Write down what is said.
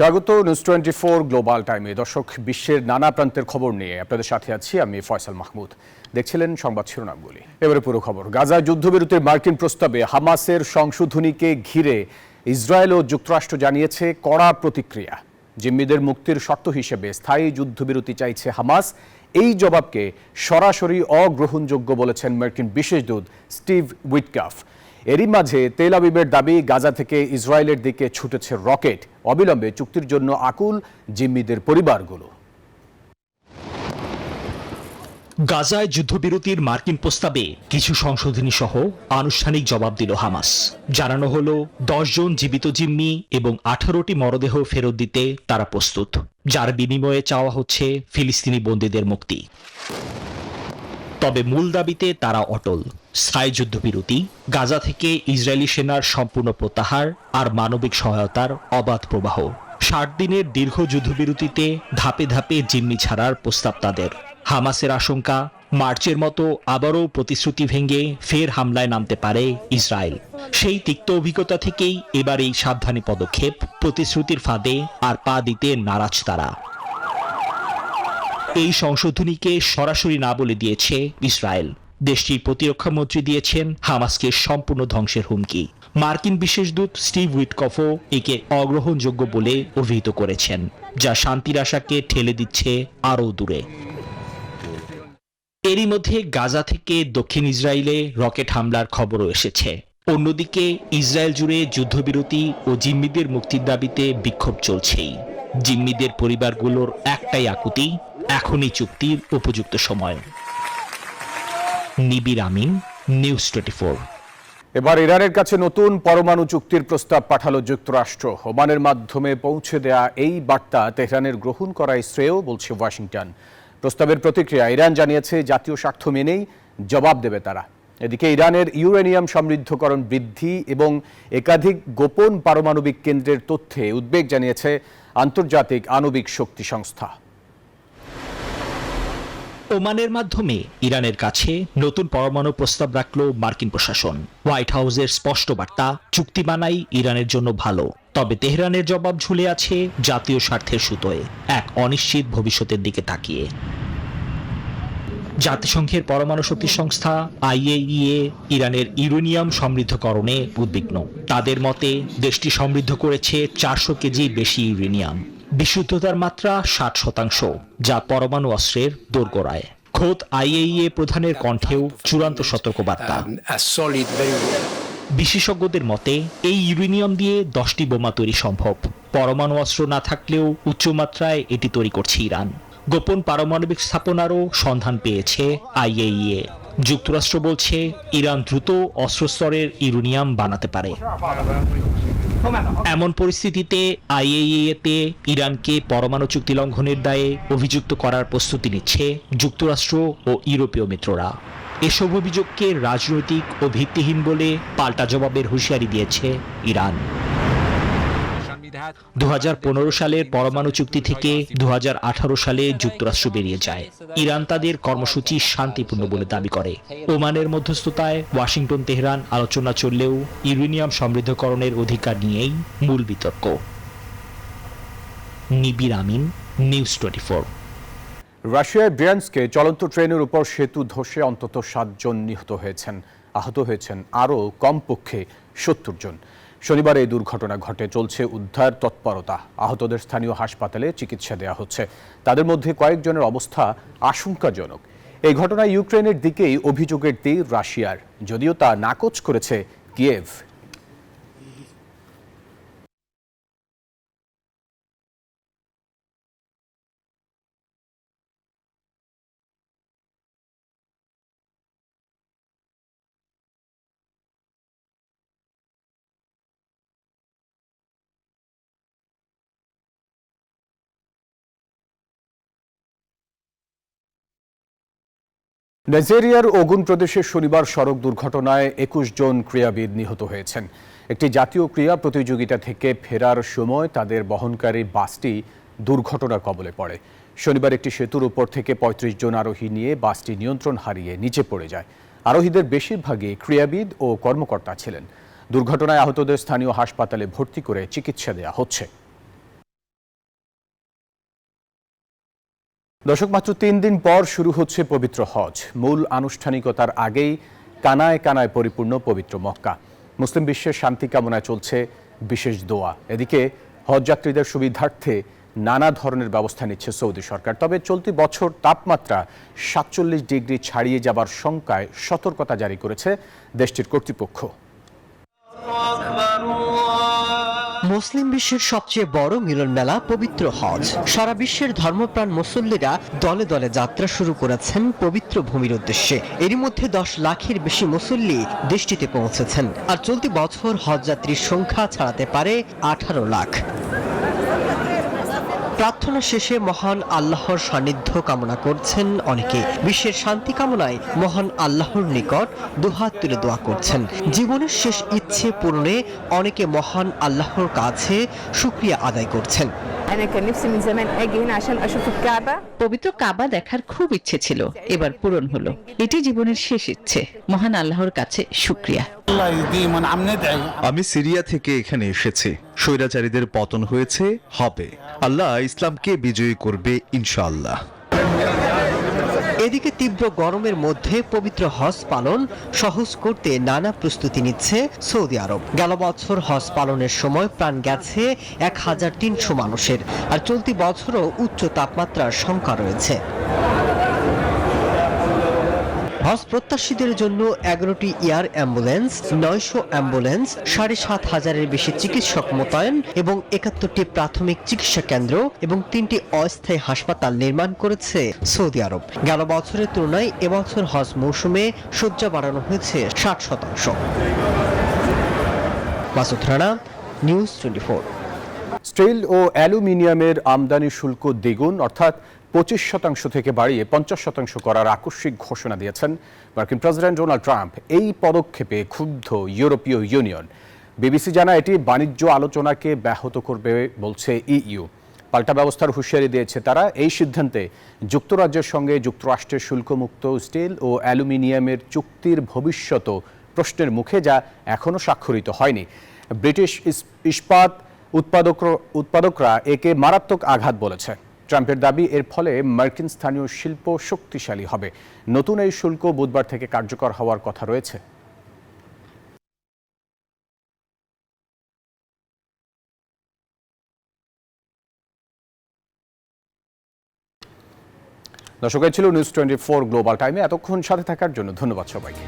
স্বাগত news 24 global টাইমে। দর্শক, বিশ্বের নানা প্রান্তের খবর নিয়ে আপনাদের সাথে আছি আমি ফয়সাল মাহমুদ। দেখছিলেন সংবাদ শিরোনামগুলি। এবারে পুরো খবর। গাজায় যুদ্ধবিরতির মার্কিন প্রস্তাবে হামাসের সংশোধনীকে ঘিরে ইসরায়েল ও যুক্তরাষ্ট্র জানিয়েছে কড়া প্রতিক্রিয়া। জিম্মিদের মুক্তির শর্ত হিসেবে স্থায়ী যুদ্ধবিরতি চাইছে হামাস। এই জবাবকে সরাসরি অগ্রহণযোগ্য বলেছেন মার্কিন বিশেষ দূত স্টিভ উইটকাফ। এরই মাঝে তেল আবিবের দাবি, গাজা থেকে ইসরায়েলের দিকে ছুটেছে রকেট। অবিলম্বে চুক্তির জন্য আকুল জিম্মিদের পরিবারগুলো। গাজায় যুদ্ধবিরতির মার্কিন প্রস্তাবে কিছু সংশোধনী সহ আনুষ্ঠানিক জবাব দিল হামাস। জানানো হলো 10 জন জীবিত জিম্মি এবং 18টি মরদেহ ফেরত দিতে তারা প্রস্তুত, যার বিনিময়ে চাওয়া হচ্ছে ফিলিস্তিনি বন্দীদের মুক্তি। তবে মূল দাবিতে তারা অটল। স্থায়ী যুদ্ধবিরতি, গাজা থেকে ইসরায়েলি সেনার সম্পূর্ণ প্রত্যাহার আর মানবিক সহায়তার অবাধ প্রবাহ। 60 দিনের দীর্ঘ যুদ্ধবিরতিতে ধাপে ধাপে জিম্মি ছাড়ার প্রস্তাব তাদের। হামাসের আশঙ্কা, মার্চের মতো আবারও প্রতিশ্রুতি ভেঙে ফের হামলায় নামতে পারে ইসরায়েল। সেই তিক্ত অভিজ্ঞতা থেকেই এবার এই সাবধানী পদক্ষেপ। প্রতিশ্রুতির ফাঁদে আর পা দিতে নারাজ তারা। এই সংশোধনীকে সরাসরি না বলে দিয়েছে ইসরায়েল। দেশটির প্রতিরক্ষা মন্ত্রী দিয়েছেন হামাসকে সম্পূর্ণ ধ্বংসের হুমকি। মার্কিন বিশেষ দূত স্টিভ উইটকফও একে অগ্রহণযোগ্য বলে অভিহিত করেছেন, যা শান্তির আশাকে ঠেলে দিচ্ছে আরও দূরে। এরই মধ্যে গাজা থেকে দক্ষিণ ইসরায়েলে রকেট হামলার খবরও এসেছে। অন্যদিকে ইসরায়েল জুড়ে যুদ্ধবিরতি ও জিম্মিদের মুক্তির দাবিতে বিক্ষোভ চলছেই। জিম্মিদের পরিবারগুলোর একটাই আকুতি, এখনই চুক্তির উপযুক্ত সময়। নিবির আমিন, নিউজ 24। এবার ইরানের কাছে নতুন পরমাণু চুক্তির প্রস্তাব পাঠালো যুক্তরাষ্ট্র। ওমানের মাধ্যমে পৌঁছে দেয়া এই বার্তা তেহরানের গ্রহণ করাই শ্রেয় বলছে ওয়াশিংটন। প্রস্তাবের প্রতিক্রিয়া, ইরান জানিয়েছে জাতীয় স্বার্থ মেনেই জবাব দেবে তারা। এদিকে ইরানের ইউরেনিয়াম সমৃদ্ধকরণ বৃদ্ধি এবং একাধিক গোপন পারমাণবিক কেন্দ্রের তথ্যে উদ্বেগ জানিয়েছে আন্তর্জাতিক আণবিক শক্তি সংস্থা। ওমানের মাধ্যমে ইরানের কাছে নতুন পরমাণু প্রস্তাব রাখল মার্কিন প্রশাসন। হোয়াইট হাউসের স্পষ্ট বার্তা, চুক্তি বানাই ইরানের জন্য ভালো, তবে তেহরানের জবাব ঝুলে আছে জাতীয় স্বার্থের সুতোয়, এক অনিশ্চিত ভবিষ্যতের দিকে তাকিয়ে। জাতিসংঘের পরমাণু শক্তি সংস্থা IAEA ইরানের ইউরেনিয়াম সমৃদ্ধকরণে উদ্বিগ্ন। তাদের মতে দেশটি সমৃদ্ধ করেছে 400 কেজি বেশি ইউরেনিয়াম। বিশুদ্ধতার মাত্রা 60%, যা পরমাণু অস্ত্রের দোরগোড়ায়। খোদ IAEA প্রধানের কণ্ঠেও চূড়ান্ত সতর্কবার্তা। বিশেষজ্ঞদের মতে এই ইউরেনিয়াম দিয়ে 10টি বোমা তৈরি সম্ভব। পরমাণু অস্ত্র না থাকলেও উচ্চমাত্রায় এটি তৈরি করছে ইরান। গোপন পারমাণবিক স্থাপনারও সন্ধান পেয়েছে IAEA। যুক্তরাষ্ট্র বলছে ইরান দ্রুত অস্ত্রস্তরের ইউরেনিয়াম বানাতে পারে। এমন পরিস্থিতিতে IAEA-তে ইরানকে পরমাণু চুক্তি লঙ্ঘনের দায়ে অভিযুক্ত করার প্রস্তুতি নিচ্ছে যুক্তরাষ্ট্র ও ইউরোপীয় মিত্ররা। এসব অভিযোগকে রাজনৈতিক ও ভিত্তিহীন বলে পাল্টা জবাবের হুঁশিয়ারি দিয়েছে ইরান। 2015 সালের পরমাণু চুক্তি থেকে 2018 সালে যুক্তরাষ্ট্র বেরিয়ে যায়। ইরান তাদের কর্মসূচি শান্তিপূর্ণ বলে দাবি করে। ওমানের মধ্যস্থতায় ওয়াশিংটন তেহরান আলোচনা চললেও ইউরেনিয়াম সমৃদ্ধকরণের অধিকার নিয়েই মূল বিতর্ক। নিবির আমিন, নিউজ 24। রাশিয়ার ব্রিয়ানস্কে চলন্ত ট্রেনের উপর সেতু ধসে অন্তত 7 জন নিহত হয়েছেন। আহত হয়েছেন আরও কমপক্ষে 70 জন। শনিবার এই দুর্ঘটনা ঘটে, চলছে উদ্ধার তৎপরতা। আহতদের স্থানীয় হাসপাতালে চিকিৎসা দেওয়া হচ্ছে। তাদের মধ্যে কয়েকজনের অবস্থা আশঙ্কাজনক। এই ঘটনায় ইউক্রেনের দিকেই অভিযোগের তীর রাশিয়ার, যদিও তা নাকচ করেছে কিয়েভ। নাইজেরিয়ার ওগুন প্রদেশের শনিবার সড়ক দুর্ঘটনায় 21 জন ক্রীড়াবিদ নিহত হয়েছেন। একটি জাতীয় ক্রীড়া প্রতিযোগিতা থেকে ফেরার সময় তাদের বহনকারী বাসটি দুর্ঘটনার কবলে পড়ে। শনিবার একটি সেতুর উপর থেকে 35 জন আরোহী নিয়ে বাসটি নিয়ন্ত্রণ হারিয়ে নিচে পড়ে যায়। আরোহীদের বেশিরভাগই ক্রীড়াবিদ ও কর্মকর্তা ছিলেন। দুর্ঘটনায় আহতদের স্থানীয় হাসপাতালে ভর্তি করে চিকিৎসা দেওয়া হচ্ছে। দর্শক, মাত্র 3 দিন পর শুরু হচ্ছে পবিত্র হজ। মূল আনুষ্ঠানিকতার আগেই কানায় কানায় পরিপূর্ণ পবিত্র মক্কা। মুসলিম বিশ্বের শান্তি কামনায় চলছে বিশেষ দোয়া। এদিকে হজ যাত্রীদের সুবিধার্থে নানা ধরনের ব্যবস্থা নিচ্ছে সৌদি সরকার। তবে চলতি বছর তাপমাত্রা 47 ডিগ্রি ছাড়িয়ে যাবার শঙ্কায় সতর্কতা জারি করেছে দেশটির কর্তৃপক্ষ। মুসলিম বিশ্বের সবচেয়ে বড় মিলন মেলা পবিত্র হজ। সারা বিশ্বের ধর্মপ্রাণ মুসল্লিরা দলে দলে যাত্রা শুরু করেছেন পবিত্র ভূমির উদ্দেশ্যে। এরই মধ্যে 10 লাখের বেশি মুসল্লি দেশটিতে পৌঁছেছেন। আর চলতি বছর হজ যাত্রীর সংখ্যা ছাড়াতে পারে 18 লাখ। প্রার্থনা শেষে মহান আল্লাহর সান্নিধ্য কামনা করছেন অনেকে। বিশ্বের শান্তি কামনায় মহান আল্লাহর নিকট দুহাত তুলে দোয়া করছেন। জীবনের শেষ ইচ্ছে পূরণে অনেকে মহান আল্লাহর কাছে শুকরিয়া আদায় করছেন। পবিত্র কাবা দেখার খুব ইচ্ছে ছিল, এবার পূরণ হলো। এটি জীবনের শেষ ইচ্ছে। মহান আল্লাহর কাছে শুকরিয়া। আমি সিরিয়া থেকে এখানে এসেছি। স্বৈরাচারীদের পতন হয়েছে, হবে। আল্লাহ ইসলামকে বিজয়ী করবে ইনশাআল্লাহ। এদিকে তীব্র গরমের মধ্যে পবিত্র হজ পালন সহজ করতে নানা প্রস্তুতি নিচ্ছে সৌদি আরব। গেল বছর হজ পালনের সময় প্রাণ গেছে 1300 মানুষের। আর চলতি বছরও উচ্চ তাপমাত্রার শঙ্কা রয়েছে। হজ প্রত্যাশীদের জন্য 11টি এয়ার অ্যাম্বুলেন্স, 900 অ্যাম্বুলেন্স, 7,500-এর বেশি চিকিৎসক মোতায়েন এবং 71টি প্রাথমিক চিকিৎসা কেন্দ্র এবং 3টি অস্থায়ী হাসপাতাল নির্মাণ করেছে সৌদি আরব। গেল বছরের তুলনায় এবছর হজ মৌসুমে শয্যা বাড়ানো হয়েছে 60%। মাসুদ রানা, নিউজ 24। স্টিল ও অ্যালুমিনিয়ামের আমদানি শুল্ক দ্বিগুণ অর্থাৎ 25% থেকে বাড়িয়ে 50% করার আকস্মিক ঘোষণা দিয়েছেন মার্কিন প্রেসিডেন্ট ডোনাল্ড ট্রাম্প। এই পদক্ষেপে ক্ষুব্ধ ইউরোপীয় ইউনিয়ন। বিবিসি জানায় এটি বাণিজ্য আলোচনাকে ব্যাহত করবে বলছে ইইউ। পাল্টা ব্যবস্থার হুঁশিয়ারি দিয়েছে তারা। এই সিদ্ধান্তে যুক্তরাজ্যের সঙ্গে যুক্তরাষ্ট্রের শুল্কমুক্ত স্টিল ও অ্যালুমিনিয়ামের চুক্তির ভবিষ্যৎ প্রশ্নের মুখে, যা এখনও স্বাক্ষরিত হয়নি। ব্রিটিশ ইস্পাত উৎপাদকরা একে মারাত্মক আঘাত বলেছে। ট্রাম্পের দাবি, এর ফলে মার্কিন স্থানীয় শিল্প শক্তিশালী হবে। নতুন এই শুল্ক বুধবার থেকে কার্যকর হওয়ার কথা রয়েছে। দর্শক, ছিল নিউজ 24 গ্লোবাল টাইমে। এতক্ষণ সাথে থাকার জন্য ধন্যবাদ সবাইকে।